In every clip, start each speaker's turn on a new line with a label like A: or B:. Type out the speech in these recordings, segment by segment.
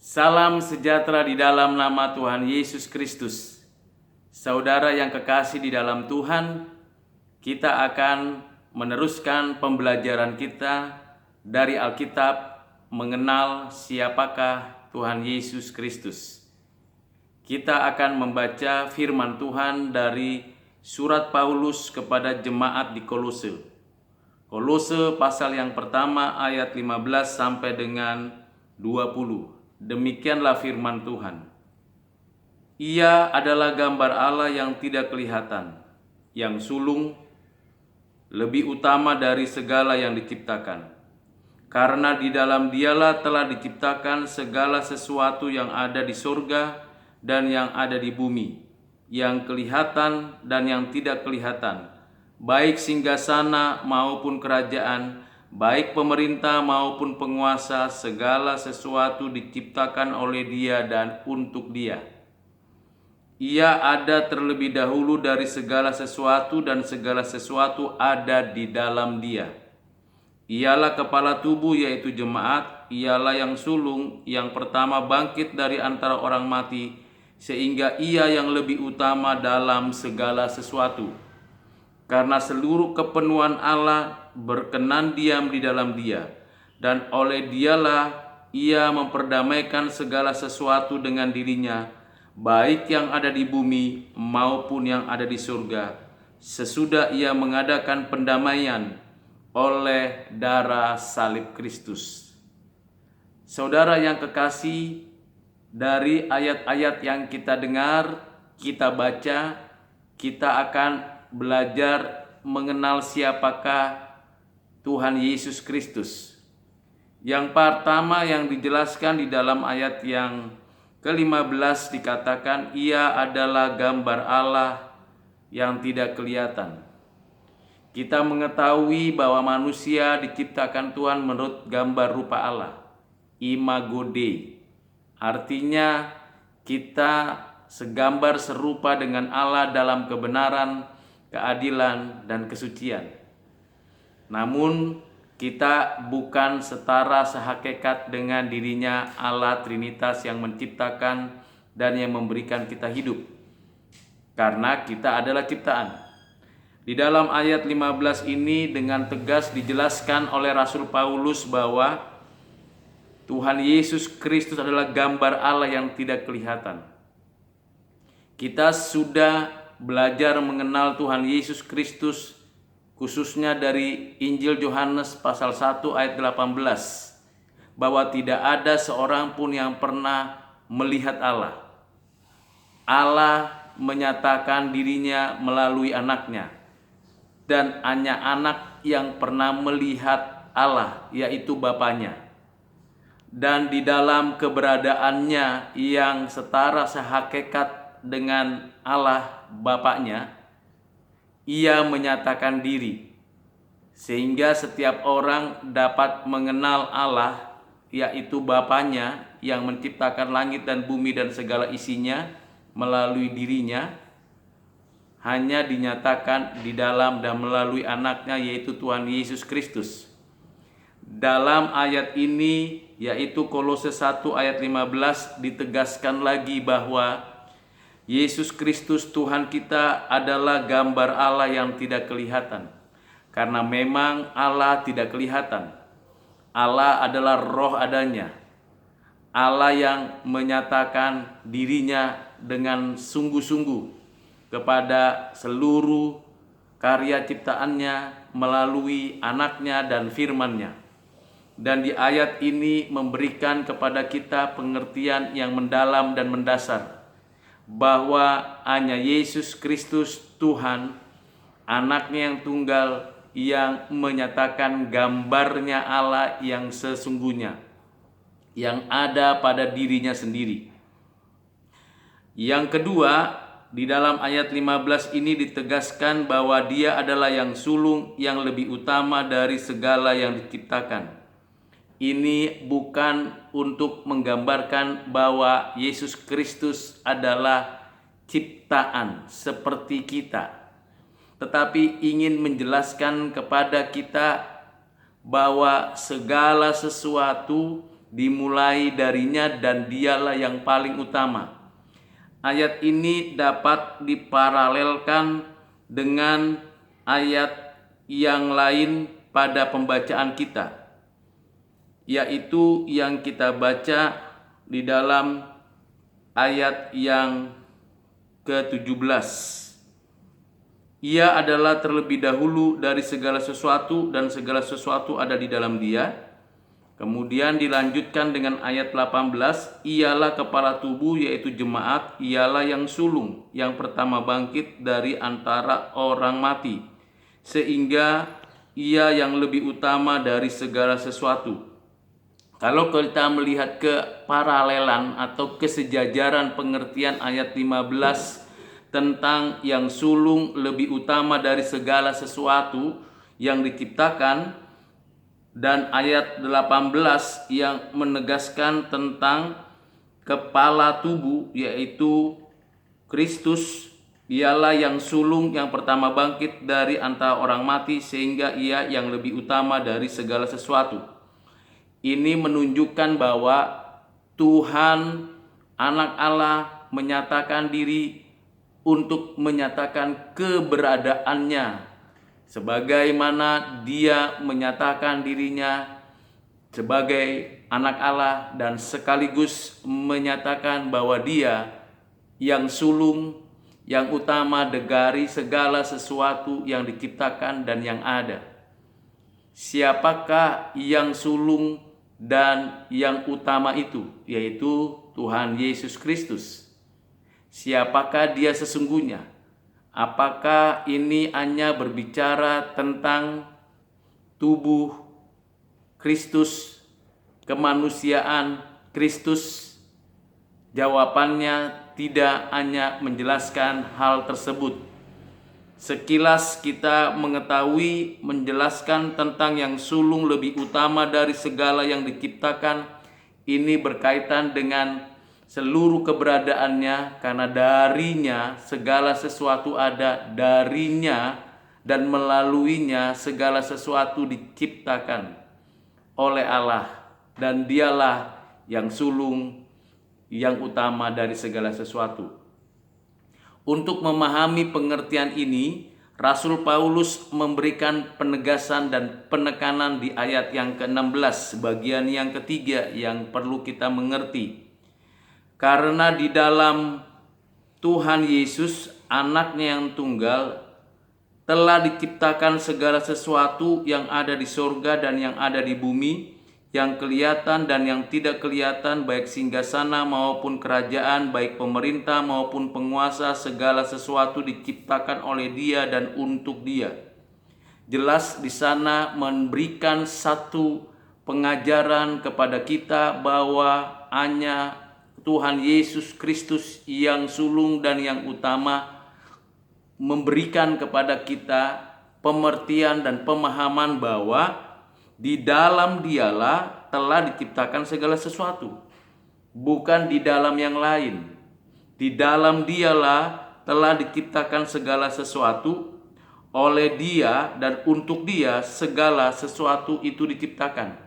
A: Salam sejahtera di dalam nama Tuhan Yesus Kristus. Saudara yang kekasih di dalam Tuhan, kita akan meneruskan pembelajaran kita dari Alkitab mengenal siapakah Tuhan Yesus Kristus. Kita akan membaca firman Tuhan dari surat Paulus kepada jemaat di Kolose. Kolose pasal yang pertama ayat 15 sampai dengan 20. Demikianlah firman Tuhan. Ia adalah gambar Allah yang tidak kelihatan, yang sulung, lebih utama dari segala yang diciptakan. Karena di dalam Dialah telah diciptakan segala sesuatu yang ada di surga dan yang ada di bumi, yang kelihatan dan yang tidak kelihatan, baik singgasana maupun kerajaan, baik pemerintah maupun penguasa, segala sesuatu diciptakan oleh Dia dan untuk Dia. Ia ada terlebih dahulu dari segala sesuatu dan segala sesuatu ada di dalam Dia. Ialah kepala tubuh yaitu jemaat, ialah yang sulung, yang pertama bangkit dari antara orang mati, sehingga Ia yang lebih utama dalam segala sesuatu. Karena seluruh kepenuhan Allah berkenan diam di dalam Dia, dan oleh Dialah Ia memperdamaikan segala sesuatu dengan dirinya, baik yang ada di bumi maupun yang ada di surga, sesudah Ia mengadakan pendamaian oleh darah salib Kristus. Saudara yang kekasih, dari ayat-ayat yang kita dengar, kita baca, kita akan belajar mengenal siapakah Tuhan Yesus Kristus. Yang pertama yang dijelaskan di dalam ayat yang ke-15 dikatakan Ia adalah gambar Allah yang tidak kelihatan. Kita mengetahui bahwa manusia diciptakan Tuhan menurut gambar rupa Allah, imago Dei. Artinya kita segambar serupa dengan Allah dalam kebenaran, keadilan, dan kesucian. Namun kita bukan setara sehakikat dengan dirinya Allah Trinitas yang menciptakan dan yang memberikan kita hidup, karena kita adalah ciptaan. Di dalam ayat 15 ini dengan tegas dijelaskan oleh Rasul Paulus bahwa Tuhan Yesus Kristus adalah gambar Allah yang tidak kelihatan. Kita sudah belajar mengenal Tuhan Yesus Kristus khususnya dari Injil Yohanes pasal 1 ayat 18, bahwa tidak ada seorang pun yang pernah melihat Allah. Allah menyatakan dirinya melalui anaknya, dan hanya anak yang pernah melihat Allah, yaitu Bapanya. Dan di dalam keberadaannya yang setara sehakikat dengan Allah Bapaknya, Ia menyatakan diri sehingga setiap orang dapat mengenal Allah, yaitu Bapaknya yang menciptakan langit dan bumi dan segala isinya melalui dirinya, hanya dinyatakan di dalam dan melalui anaknya, yaitu Tuhan Yesus Kristus. Dalam ayat ini, yaitu Kolose 1 ayat 15, ditegaskan lagi bahwa Yesus Kristus Tuhan kita adalah gambar Allah yang tidak kelihatan. Karena memang Allah tidak kelihatan. Allah adalah roh adanya. Allah yang menyatakan dirinya dengan sungguh-sungguh kepada seluruh karya ciptaannya melalui anaknya dan firman-Nya. Dan di ayat ini memberikan kepada kita pengertian yang mendalam dan mendasar, bahwa hanya Yesus Kristus Tuhan, anaknya yang tunggal, yang menyatakan gambarnya Allah yang sesungguhnya, yang ada pada dirinya sendiri. Yang kedua, di dalam ayat 15 ini ditegaskan bahwa Dia adalah yang sulung, yang lebih utama dari segala yang diciptakan. Ini bukan untuk menggambarkan bahwa Yesus Kristus adalah ciptaan seperti kita, tetapi ingin menjelaskan kepada kita bahwa segala sesuatu dimulai darinya dan dialah yang paling utama. Ayat ini dapat diparalelkan dengan ayat yang lain pada pembacaan kita, yaitu yang kita baca di dalam ayat yang ke-17. Ia adalah terlebih dahulu dari segala sesuatu dan segala sesuatu ada di dalam Dia. Kemudian dilanjutkan dengan ayat 18, ialah kepala tubuh yaitu jemaat, ialah yang sulung, yang pertama bangkit dari antara orang mati, sehingga ia yang lebih utama dari segala sesuatu. Kalau kita melihat keparalelan atau kesejajaran pengertian ayat 15 tentang yang sulung lebih utama dari segala sesuatu yang diciptakan, dan ayat 18 yang menegaskan tentang kepala tubuh yaitu Kristus, ialah yang sulung yang pertama bangkit dari antara orang mati, sehingga ia yang lebih utama dari segala sesuatu. Ini menunjukkan bahwa Tuhan Anak Allah menyatakan diri untuk menyatakan keberadaannya, sebagaimana Dia menyatakan dirinya sebagai anak Allah dan sekaligus menyatakan bahwa Dia yang sulung, yang utama dari segala sesuatu yang diciptakan dan yang ada. Siapakah yang sulung dan yang utama itu? Yaitu Tuhan Yesus Kristus. Siapakah Dia sesungguhnya? Apakah ini hanya berbicara tentang tubuh Kristus, kemanusiaan Kristus? Jawabannya tidak hanya menjelaskan hal tersebut. Sekilas kita mengetahui menjelaskan tentang yang sulung lebih utama dari segala yang diciptakan. Ini berkaitan dengan seluruh keberadaannya, karena darinya segala sesuatu ada, darinya dan melaluinya segala sesuatu diciptakan oleh Allah, dan Dialah yang sulung, yang utama dari segala sesuatu. Untuk memahami pengertian ini, Rasul Paulus memberikan penegasan dan penekanan di ayat yang ke-16, bagian yang ketiga yang perlu kita mengerti. Karena di dalam Tuhan Yesus, anaknya yang tunggal, telah diciptakan segala sesuatu yang ada di sorga dan yang ada di bumi, yang kelihatan dan yang tidak kelihatan, baik singgasana maupun kerajaan, baik pemerintah maupun penguasa, segala sesuatu diciptakan oleh Dia dan untuk Dia. Jelas di sana memberikan satu pengajaran kepada kita bahwa hanya Tuhan Yesus Kristus yang sulung dan yang utama, memberikan kepada kita pengertian dan pemahaman bahwa di dalam Dialah telah diciptakan segala sesuatu, bukan di dalam yang lain. Di dalam Dialah telah diciptakan segala sesuatu, oleh Dia dan untuk Dia segala sesuatu itu diciptakan.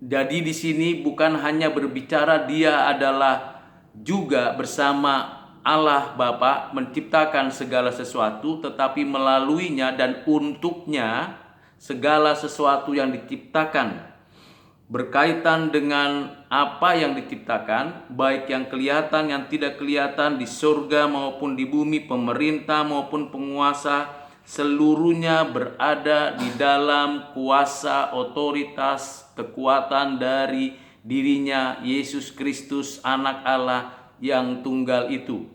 A: Jadi di sini bukan hanya berbicara Dia adalah juga bersama Allah Bapa menciptakan segala sesuatu, tetapi melaluinya dan untuknya segala sesuatu yang diciptakan berkaitan dengan apa yang diciptakan, baik yang kelihatan, yang tidak kelihatan, di surga maupun di bumi, pemerintah maupun penguasa, seluruhnya berada di dalam kuasa, otoritas, kekuatan dari dirinya Yesus Kristus, anak Allah yang tunggal itu.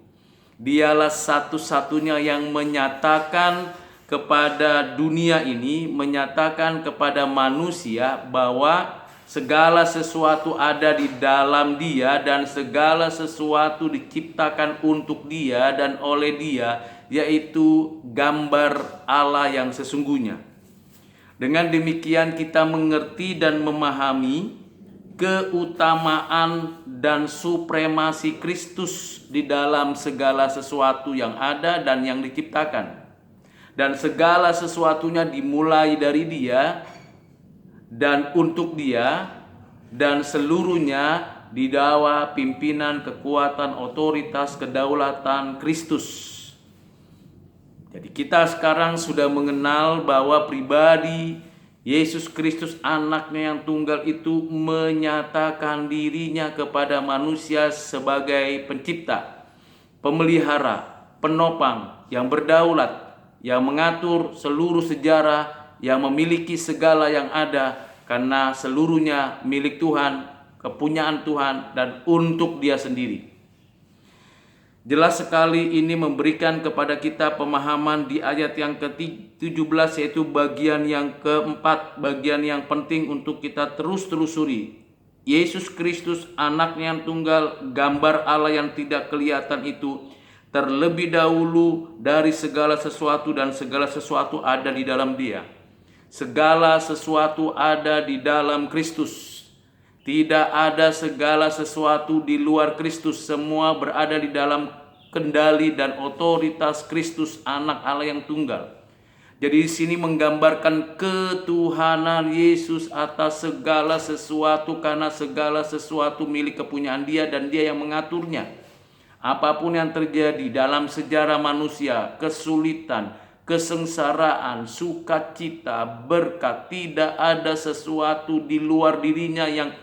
A: Dialah satu-satunya yang menyatakan kepada dunia ini, menyatakan kepada manusia bahwa segala sesuatu ada di dalam Dia dan segala sesuatu diciptakan untuk Dia dan oleh Dia, yaitu gambar Allah yang sesungguhnya. Dengan demikian kita mengerti dan memahami keutamaan dan supremasi Kristus di dalam segala sesuatu yang ada dan yang diciptakan. Dan segala sesuatunya dimulai dari Dia dan untuk Dia, dan seluruhnya di bawah pimpinan kekuatan otoritas kedaulatan Kristus. Jadi kita sekarang sudah mengenal bahwa pribadi Yesus Kristus anaknya yang tunggal itu menyatakan dirinya kepada manusia sebagai pencipta, pemelihara, penopang, yang berdaulat, yang mengatur seluruh sejarah, yang memiliki segala yang ada, karena seluruhnya milik Tuhan, kepunyaan Tuhan, dan untuk Dia sendiri. Jelas sekali ini memberikan kepada kita pemahaman di ayat yang ke-17, yaitu bagian yang keempat, bagian yang penting untuk kita terus telusuri. Yesus Kristus anaknya yang tunggal, gambar Allah yang tidak kelihatan itu, terlebih dahulu dari segala sesuatu, dan segala sesuatu ada di dalam Dia. Segala sesuatu ada di dalam Kristus. Tidak ada segala sesuatu di luar Kristus, semua berada di dalam kendali dan otoritas Kristus anak Allah yang tunggal. Jadi di sini menggambarkan ketuhanan Yesus atas segala sesuatu, karena segala sesuatu milik kepunyaan Dia dan Dia yang mengaturnya. Apapun yang terjadi dalam sejarah manusia, kesulitan, kesengsaraan, sukacita, berkat, tidak ada sesuatu di luar dirinya yang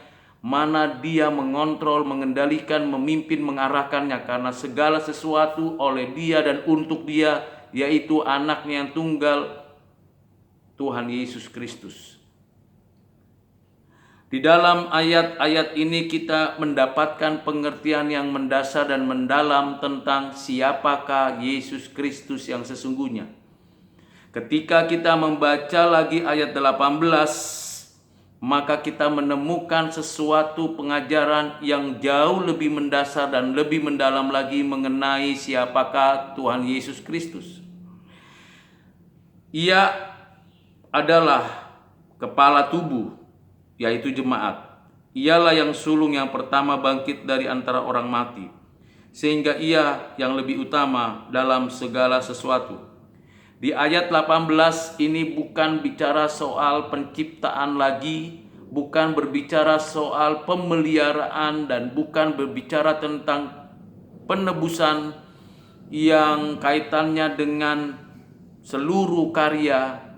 A: mana Dia mengontrol, mengendalikan, memimpin, mengarahkannya, karena segala sesuatu oleh Dia dan untuk Dia, yaitu anaknya yang tunggal, Tuhan Yesus Kristus. Di dalam ayat-ayat ini kita mendapatkan pengertian yang mendasar dan mendalam tentang siapakah Yesus Kristus yang sesungguhnya. Ketika kita membaca lagi ayat 18, maka kita menemukan sesuatu pengajaran yang jauh lebih mendasar dan lebih mendalam lagi mengenai siapakah Tuhan Yesus Kristus. Ia adalah kepala tubuh, yaitu jemaat. Ialah yang sulung yang pertama bangkit dari antara orang mati, sehingga Ia yang lebih utama dalam segala sesuatu. Di ayat 18 ini bukan bicara soal penciptaan lagi, bukan berbicara soal pemeliharaan, dan bukan berbicara tentang penebusan yang kaitannya dengan seluruh karya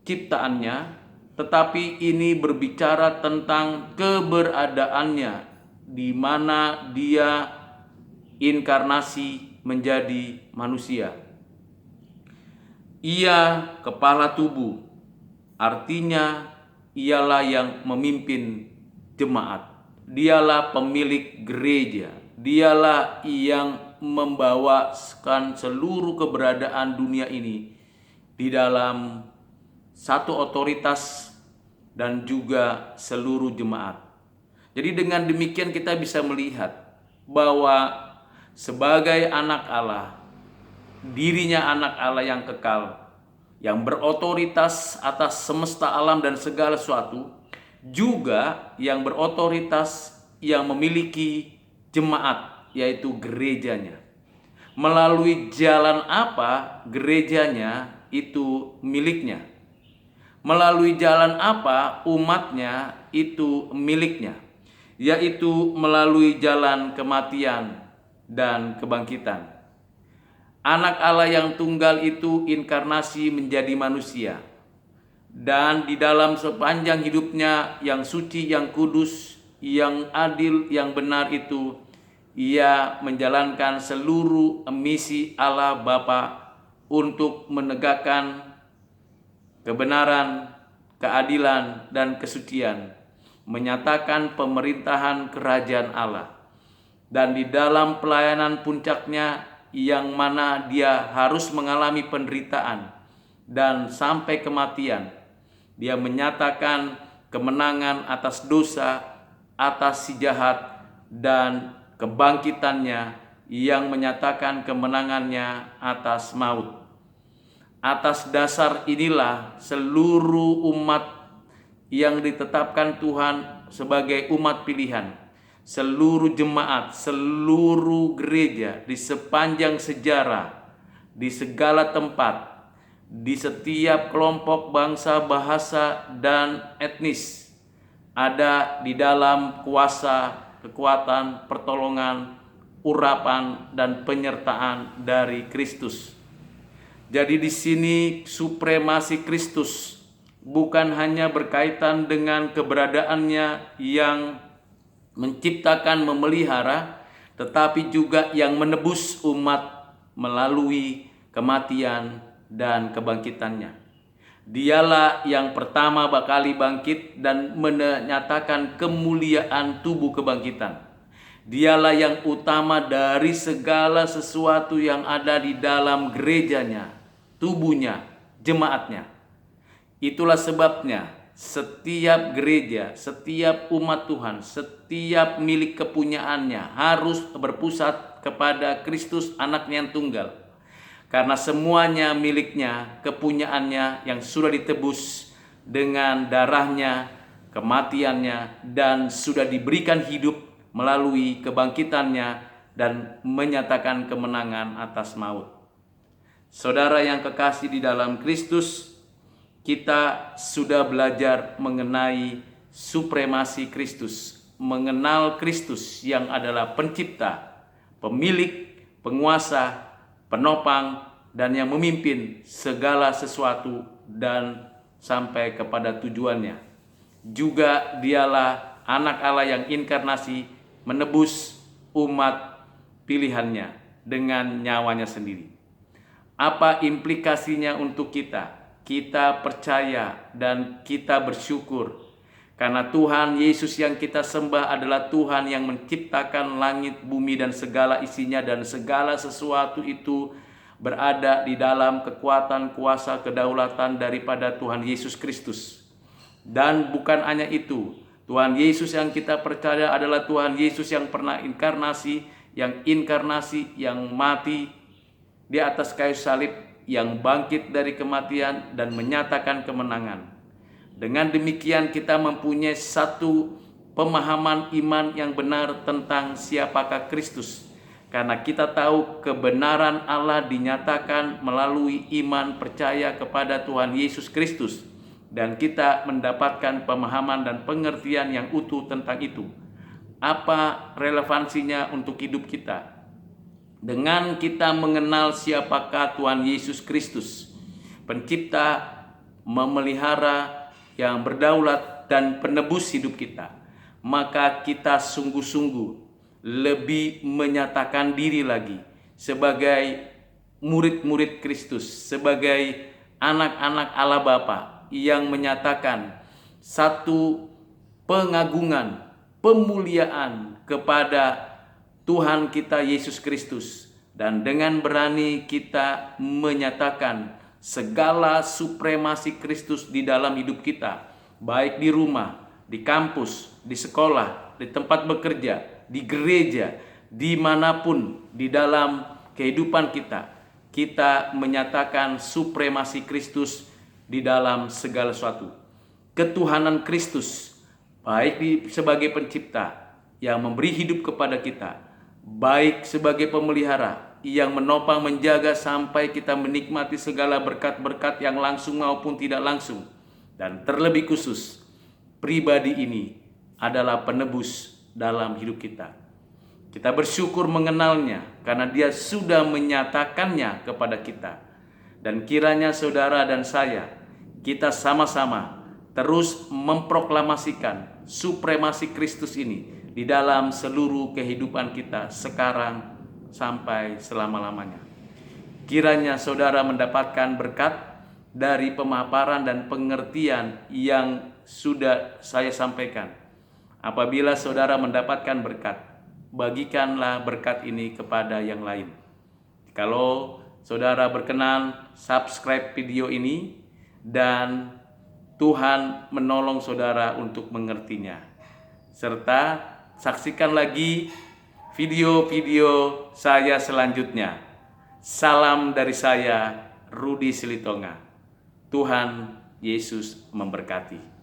A: ciptaannya, tetapi ini berbicara tentang keberadaannya, di mana Dia inkarnasi menjadi manusia. Ia kepala tubuh, artinya ialah yang memimpin jemaat. Dialah pemilik gereja. Dialah yang membawakan seluruh keberadaan dunia ini di dalam satu otoritas dan juga seluruh jemaat. Jadi dengan demikian kita bisa melihat bahwa sebagai anak Allah, dirinya anak Allah yang kekal, yang berotoritas atas semesta alam dan segala sesuatu, juga yang berotoritas, yang memiliki jemaat, yaitu gerejanya. Melalui jalan apa gerejanya itu miliknya? Melalui jalan apa umatnya itu miliknya? Yaitu melalui jalan kematian dan kebangkitan. Anak Allah yang tunggal itu inkarnasi menjadi manusia, dan di dalam sepanjang hidupnya yang suci, yang kudus, yang adil, yang benar itu, Ia menjalankan seluruh misi Allah Bapa untuk menegakkan kebenaran, keadilan, dan kesucian, menyatakan pemerintahan kerajaan Allah. Dan di dalam pelayanan puncaknya, yang mana Dia harus mengalami penderitaan dan sampai kematian, Dia menyatakan kemenangan atas dosa, atas si jahat, dan kebangkitannya yang menyatakan kemenangannya atas maut. Atas dasar inilah seluruh umat yang ditetapkan Tuhan sebagai umat pilihan, seluruh jemaat, seluruh gereja di sepanjang sejarah, di segala tempat, di setiap kelompok bangsa, bahasa, dan etnis, ada di dalam kuasa, kekuatan, pertolongan, urapan, dan penyertaan dari Kristus. Jadi di sini supremasi Kristus bukan hanya berkaitan dengan keberadaannya yang menciptakan, memelihara, tetapi juga yang menebus umat melalui kematian dan kebangkitannya. Dialah yang pertama kali bangkit dan menyatakan kemuliaan tubuh kebangkitan. Dialah yang utama dari segala sesuatu yang ada di dalam gerejanya, tubuhnya, jemaatnya. Itulah sebabnya setiap gereja, setiap umat Tuhan, setiap milik kepunyaannya harus berpusat kepada Kristus, anaknya yang tunggal. Karena semuanya miliknya, kepunyaannya yang sudah ditebus dengan darahnya, kematiannya, dan sudah diberikan hidup melalui kebangkitannya dan menyatakan kemenangan atas maut. Saudara yang kekasih di dalam Kristus, kita sudah belajar mengenai supremasi Kristus, mengenal Kristus yang adalah pencipta, pemilik, penguasa, penopang, dan yang memimpin segala sesuatu dan sampai kepada tujuannya. Juga dialah anak Allah yang inkarnasi menebus umat pilihannya dengan nyawanya sendiri. Apa implikasinya untuk kita? Kita percaya dan kita bersyukur karena Tuhan Yesus yang kita sembah adalah Tuhan yang menciptakan langit, bumi, dan segala isinya, dan segala sesuatu itu berada di dalam kekuatan, kuasa, kedaulatan daripada Tuhan Yesus Kristus. Dan bukan hanya itu, Tuhan Yesus yang kita percaya adalah Tuhan Yesus yang pernah inkarnasi, yang mati di atas kayu salib, yang bangkit dari kematian dan menyatakan kemenangan. Dengan demikian kita mempunyai satu pemahaman iman yang benar tentang siapakah Kristus. Karena kita tahu kebenaran Allah dinyatakan melalui iman percaya kepada Tuhan Yesus Kristus. Dan kita mendapatkan pemahaman dan pengertian yang utuh tentang itu. Apa relevansinya untuk hidup kita? Dengan kita mengenal siapakah Tuhan Yesus Kristus, pencipta, memelihara, yang berdaulat dan penebus hidup kita, maka kita sungguh-sungguh lebih menyatakan diri lagi sebagai murid-murid Kristus, sebagai anak-anak Allah Bapa yang menyatakan satu pengagungan, pemuliaan kepada Tuhan kita Yesus Kristus, dan dengan berani kita menyatakan segala supremasi Kristus di dalam hidup kita, baik di rumah, di kampus, di sekolah, di tempat bekerja, di gereja, dimanapun di dalam kehidupan kita, kita menyatakan supremasi Kristus di dalam segala sesuatu. Ketuhanan Kristus, baik sebagai pencipta yang memberi hidup kepada kita, baik sebagai pemelihara yang menopang menjaga sampai kita menikmati segala berkat-berkat yang langsung maupun tidak langsung. Dan terlebih khusus, pribadi ini adalah penebus dalam hidup kita. Kita bersyukur mengenalnya karena dia sudah menyatakannya kepada kita. Dan kiranya saudara dan saya, kita sama-sama terus memproklamasikan supremasi Kristus ini di dalam seluruh kehidupan kita sekarang sampai selama-lamanya. Kiranya saudara mendapatkan berkat dari pemaparan dan pengertian yang sudah saya sampaikan. Apabila saudara mendapatkan berkat, bagikanlah berkat ini kepada yang lain. Kalau saudara berkenan, subscribe video ini dan Tuhan menolong saudara untuk mengertinya. Serta saksikan lagi video-video saya selanjutnya. Salam dari saya, Rudi Silitonga. Tuhan Yesus memberkati.